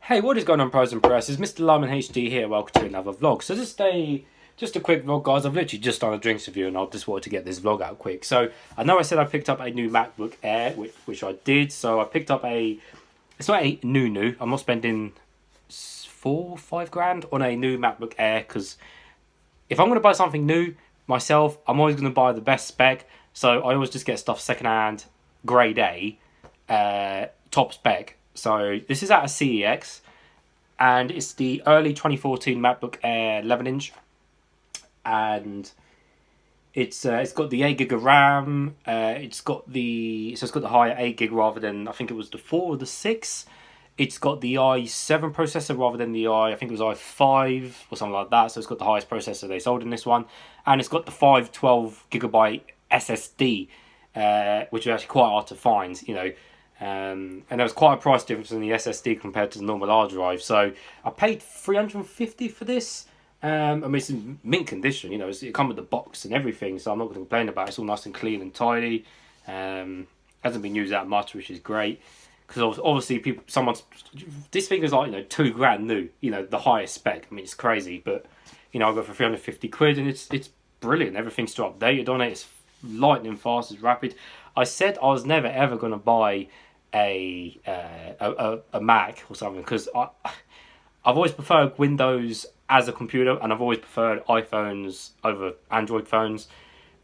Hey, what is going on, pros and press? It's Mr. Lyman HD here. Welcome to another vlog. So just a quick vlog, guys. I've literally just done a drinks review, and I just wanted to get this vlog out quick. So I know I said I picked up a new MacBook Air, which I did. So I picked up it's not a new. I'm not spending 4-5 grand on a new MacBook Air, because if I'm going to buy something new myself, I'm always going to buy the best spec. So I always just get stuff secondhand, grade A, top spec. So this is at a CEX, and it's the early 2014 MacBook Air 11 inch, and it's got the 8 gig of RAM. It's got the higher 8 gig rather than, I think it was the 4 or the 6. It's got the i7 processor rather than I think it was i5 or something like that. So it's got the highest processor they sold in this one, and it's got the 512 gigabyte SSD, which is actually quite hard to find, and there was quite a price difference in the SSD compared to the normal hard drive. So I paid $350 for this. I mean, it's in mint condition, it comes with the box and everything, so I'm not going to complain about it. It's all nice and clean and tidy. Hasn't been used that much, which is great. Because obviously this thing is like, $2 grand new, the highest spec. I mean, it's crazy, but, I go for 350 quid, and it's brilliant. Everything's still updated on it. It's lightning fast, it's rapid. I said I was never ever going to buy a Mac or something, because I've always preferred Windows as a computer, and I've always preferred iPhones over Android phones.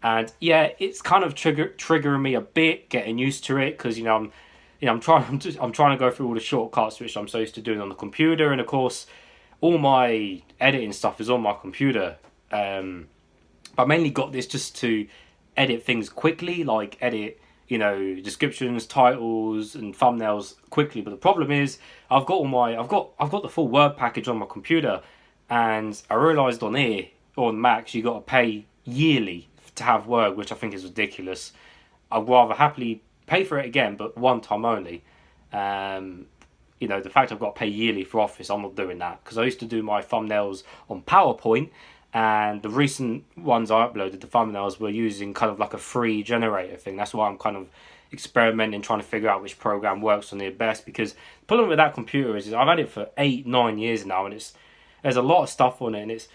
And yeah, it's kind of triggering me a bit, getting used to it, because I'm trying to go through all the shortcuts which I'm so used to doing on the computer, and of course all my editing stuff is on my computer. But I mainly got this just to edit things quickly, like edit descriptions, titles, and thumbnails quickly. But the problem is, I've got the full Word package on my computer, and I realised on Macs, you got to pay yearly to have Word, which I think is ridiculous. I'd rather happily pay for it again, but one time only. The fact I've got to pay yearly for Office, I'm not doing that, because I used to do my thumbnails on PowerPoint, and the recent ones I uploaded, the thumbnails were using kind of like a free generator thing. That's why I'm kind of experimenting, trying to figure out which program works on it best. Because the problem with that computer is I've had it for 8-9 years now, and there's a lot of stuff on it, and it's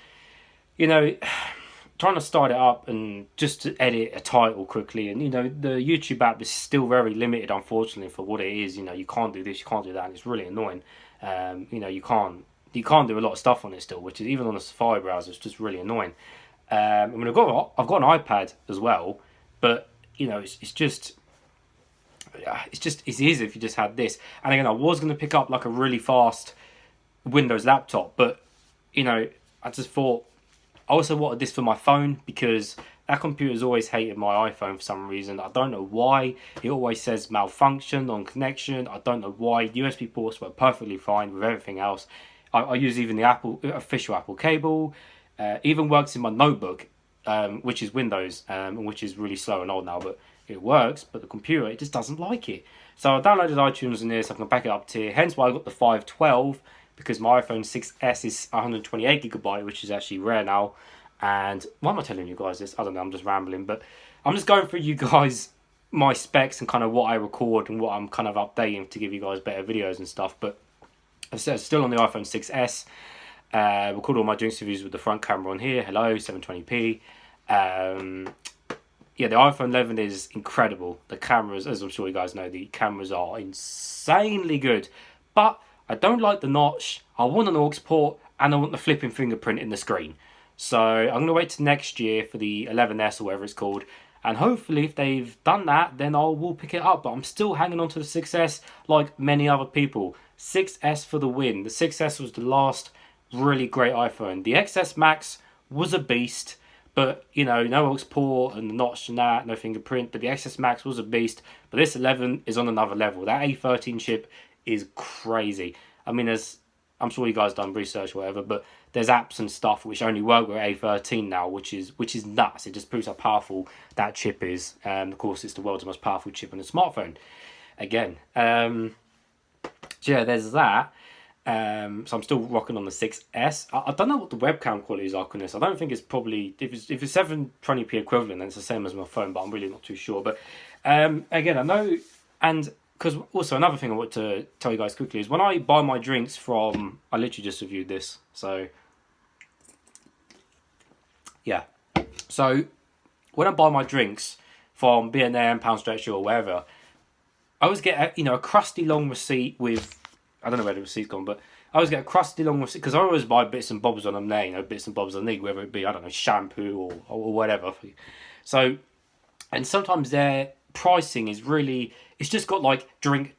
trying to start it up and just to edit a title quickly, and the YouTube app is still very limited, unfortunately, for what it is. You can't do this, you can't do that, and it's really annoying. You can't do a lot of stuff on it still, which is, even on the Safari browser, it's just really annoying. I mean, I've got an iPad as well, but it's easy if you just had this. And again, I was going to pick up like a really fast Windows laptop, but I just thought I also wanted this for my phone, because that computer's always hated my iPhone for some reason. I don't know why. It always says malfunction on connection. I don't know why. USB ports were perfectly fine with everything else. I use even the official Apple cable. Even works in my notebook, which is Windows, which is really slow and old now, but it works. But the computer, it just doesn't like it. So I downloaded iTunes in this. I can back it up to here. Hence why I got the 512, because my iPhone 6S is 128 gigabyte, which is actually rare now. And why am I telling you guys this? I don't know. I'm just rambling, but I'm just going through you guys my specs and kind of what I record and what I'm kind of updating to give you guys better videos and stuff. But I said, still on the iPhone 6S. Record all my drinks reviews with the front camera on here. Hello, 720p. The iPhone 11 is incredible. The cameras, as I'm sure you guys know, the cameras are insanely good. But I don't like the notch. I want an aux port, and I want the flipping fingerprint in the screen. So I'm going to wait till next year for the 11S or whatever it's called. And hopefully, if they've done that, then I will pick it up. But I'm still hanging on to the 6S like many other people. 6S for the win. The 6S was the last really great iPhone. The XS Max was a beast, but no aux port and the notch and that, no fingerprint. But the XS Max was a beast. But this 11 is on another level. That A13 chip is crazy. I mean, I'm sure you guys done research or whatever, but there's apps and stuff which only work with A13 now, which is nuts. It just proves how powerful that chip is. Of course, it's the world's most powerful chip on a smartphone. Again, yeah, there's that. So I'm still rocking on the 6S. I don't know what the webcam qualities are on this. I don't think it's probably, if it's 720p equivalent, then it's the same as my phone, but I'm really not too sure. But again, I know, and because also another thing I want to tell you guys quickly is when I buy my drinks from, I literally just reviewed this, so yeah. So when I buy my drinks from B&M, Pound Stretcher or wherever, I always get a crusty long receipt with, I don't know where the receipt's gone, but I always get a crusty long receipt because I always buy bits and bobs on them there, bits and bobs I need, whether it be, I don't know, shampoo or whatever. So, and sometimes their pricing is really, it's just got like drink,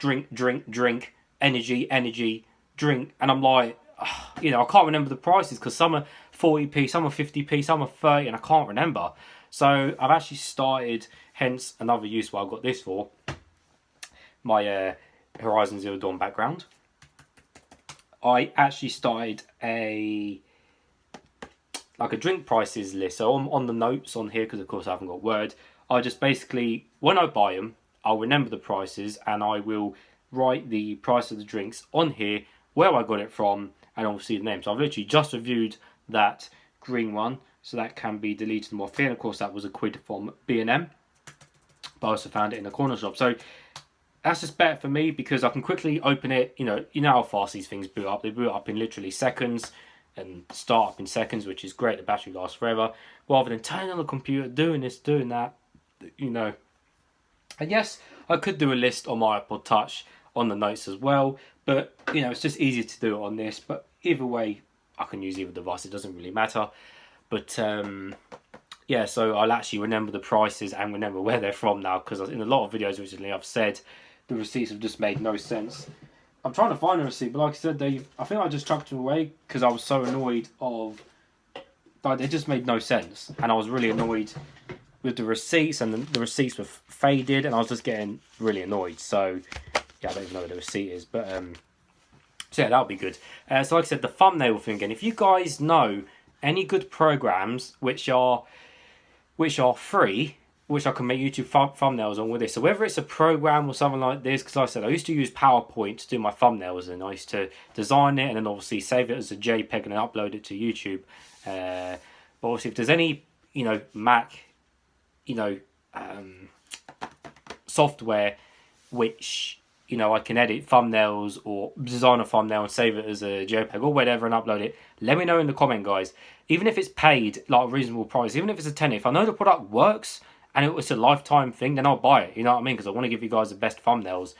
energy, drink, and I'm like, I can't remember the prices because some are 40p, some are 50p, some are 30, and I can't remember. So I've actually started, hence another use what I've got this for, my Horizon Zero Dawn background. I actually started a drink prices list. So on the notes on here, because of course I haven't got Word, I just basically, when I buy them, I'll remember the prices and I will write the price of the drinks on here, where I got it from, and obviously the name. So I've literally just reviewed that green one, so that can be deleted and more fair. And of course that was £1 from B&M, but I also found it in a corner shop. So that's just better for me because I can quickly open it. You know how fast these things boot up. They boot up in literally seconds and start up in seconds, which is great. The battery lasts forever. Rather than turning on the computer, doing this, doing that, And yes, I could do a list on my iPod Touch on the notes as well, but it's just easier to do it on this. But either way, I can use either device. It doesn't really matter. But yeah, so I'll actually remember the prices and remember where they're from now, because in a lot of videos recently I've said the receipts have just made no sense. I'm trying to find a receipt, but like I said, I think I just chucked them away because I was so annoyed but they just made no sense, and I was really annoyed with the receipts, and the receipts were faded, and I was just getting really annoyed. So yeah, I don't even know what the receipt is, but so yeah, that'll be good. So like I said, the thumbnail thing again. If you guys know any good programs which are free, which I can make YouTube thumbnails on with this. So whether it's a program or something like this, because like I said, I used to use PowerPoint to do my thumbnails, and I used to design it and then obviously save it as a JPEG and then upload it to YouTube. But obviously if there's any, Mac, software which, I can edit thumbnails or design a thumbnail and save it as a JPEG or whatever and upload it, let me know in the comment, guys. Even if it's paid, like a reasonable price, even if it's a tenner, if I know the product works and it's a lifetime thing, then I'll buy it, you know what I mean? Because I want to give you guys the best thumbnails.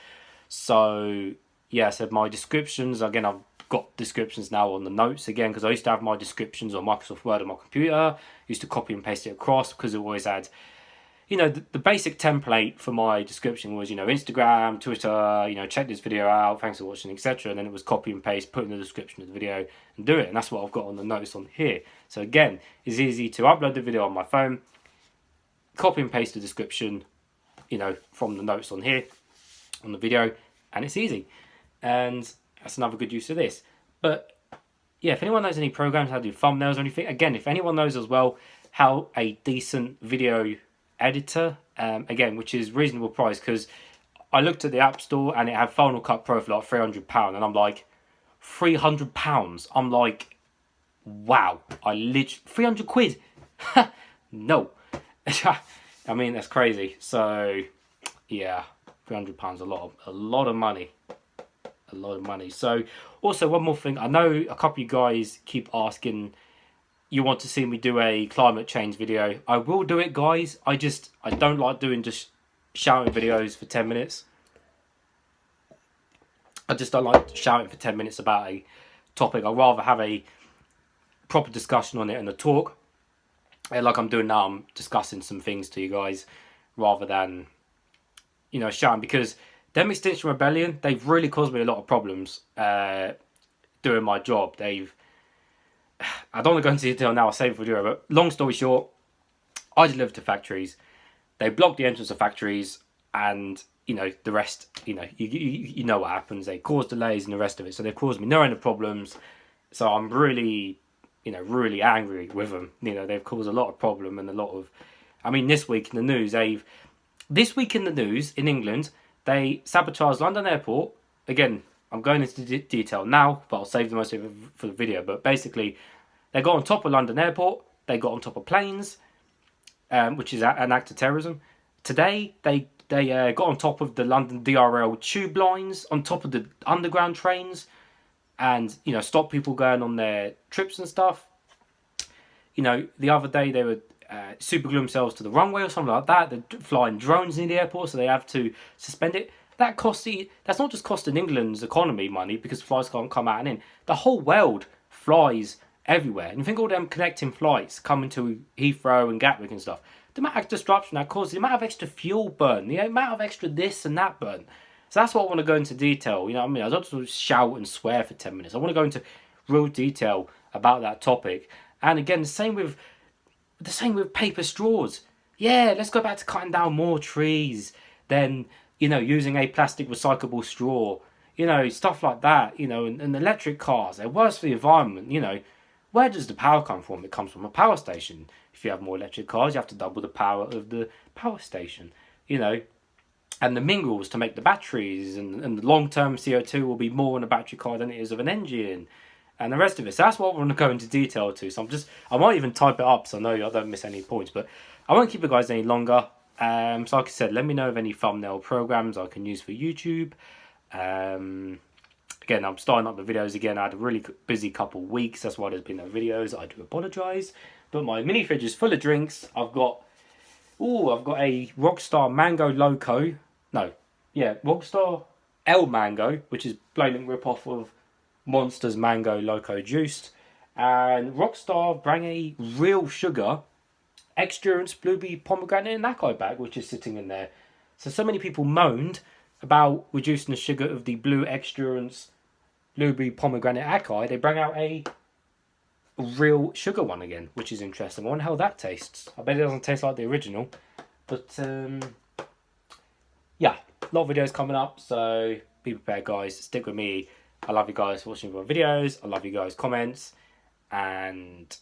So, yeah, so my descriptions, again, I've got descriptions now on the notes again, because I used to have my descriptions on Microsoft Word on my computer. I used to copy and paste it across because it always had, the basic template for my description was, Instagram, Twitter, check this video out, thanks for watching, etc. And then it was copy and paste, put in the description of the video and do it. And that's what I've got on the notes on here. So again, it's easy to upload the video on my phone, copy and paste the description, from the notes on here, on the video, and it's easy. And that's another good use of this. But yeah, if anyone knows any programs, how to do thumbnails or anything, again, if anyone knows as well how a decent video editor, again, which is reasonable price, because I looked at the App Store and it had Final Cut Pro for like £300, and I'm like, £300? I'm like, wow, I literally, 300 quid? No. I mean, that's crazy. So yeah, £300, a lot of money. A lot of money. So also one more thing, I know a couple of you guys keep asking, you want to see me do a climate change video. I will do it, guys. I don't like doing just shouting videos for 10 minutes. I just don't like shouting for 10 minutes about a topic. I'd rather have a proper discussion on it and a talk. Like I'm doing now, I'm discussing some things to you guys rather than, shouting, because them Extinction Rebellion, they've really caused me a lot of problems doing my job. I don't want to go into detail now, I'll save it for video, but long story short, I deliver to factories. They block the entrance of factories, and the rest, you know what happens. They cause delays and the rest of it. So they've caused me no end of problems. So I'm really, really angry with them. They've caused a lot of problem and a lot of, this week in the news, in England, they sabotaged London Airport. Again, I'm going into detail now, but I'll save the most of it for the video. But basically, they got on top of London Airport. They got on top of planes, which is an act of terrorism. Today, they They got on top of the London DRL tube lines, on top of the underground trains, and stopped people going on their trips and stuff. The other day they were super glue themselves to the runway or something like that. They're flying drones in the airport, so they have to suspend it. That's not just costing England's economy money because flights can't come out and in. The whole world flies everywhere. And you think all them connecting flights coming to Heathrow and Gatwick and stuff, the amount of disruption that causes, the amount of extra fuel burn, the amount of extra this and that burn. So that's what I want to go into detail. I don't want to shout and swear for 10 minutes. I want to go into real detail about that topic. And again, the same with paper straws. Yeah, let's go back to cutting down more trees than using a plastic recyclable straw. Stuff like that. And electric cars, they're worse for the environment. Where does the power come from? It comes from a power station. If you have more electric cars, you have to double the power of the power station. And the minerals to make the batteries, and the long-term CO2 will be more in a battery car than it is of an engine, and the rest of it. So that's what we're going to go into detail to. So I might even type it up so I know I don't miss any points, but I won't keep you guys any longer. So like I said, let me know of any thumbnail programs I can use for YouTube. Again, I'm starting up the videos again. I had a really busy couple of weeks. That's why there's been no videos. I do apologise. But my mini fridge is full of drinks. I've got a Rockstar Mango Loco. Rockstar El Mango, which is blatant rip-off of Monster's Mango Loco Juiced. And Rockstar bring a real sugar Extrance Blueberry Pomegranate and Acai bag, which is sitting in there. So many people moaned about reducing the sugar of the Blue Extrance Blueberry Pomegranate Acai. They bring out a real sugar one again, which is interesting. I wonder how that tastes. I bet it doesn't taste like the original. But yeah, a lot of videos coming up, so be prepared, guys. Stick with me. I love you guys for watching my videos. I love you guys' comments. And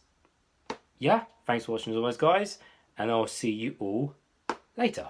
yeah, thanks for watching as always, guys. And I'll see you all later.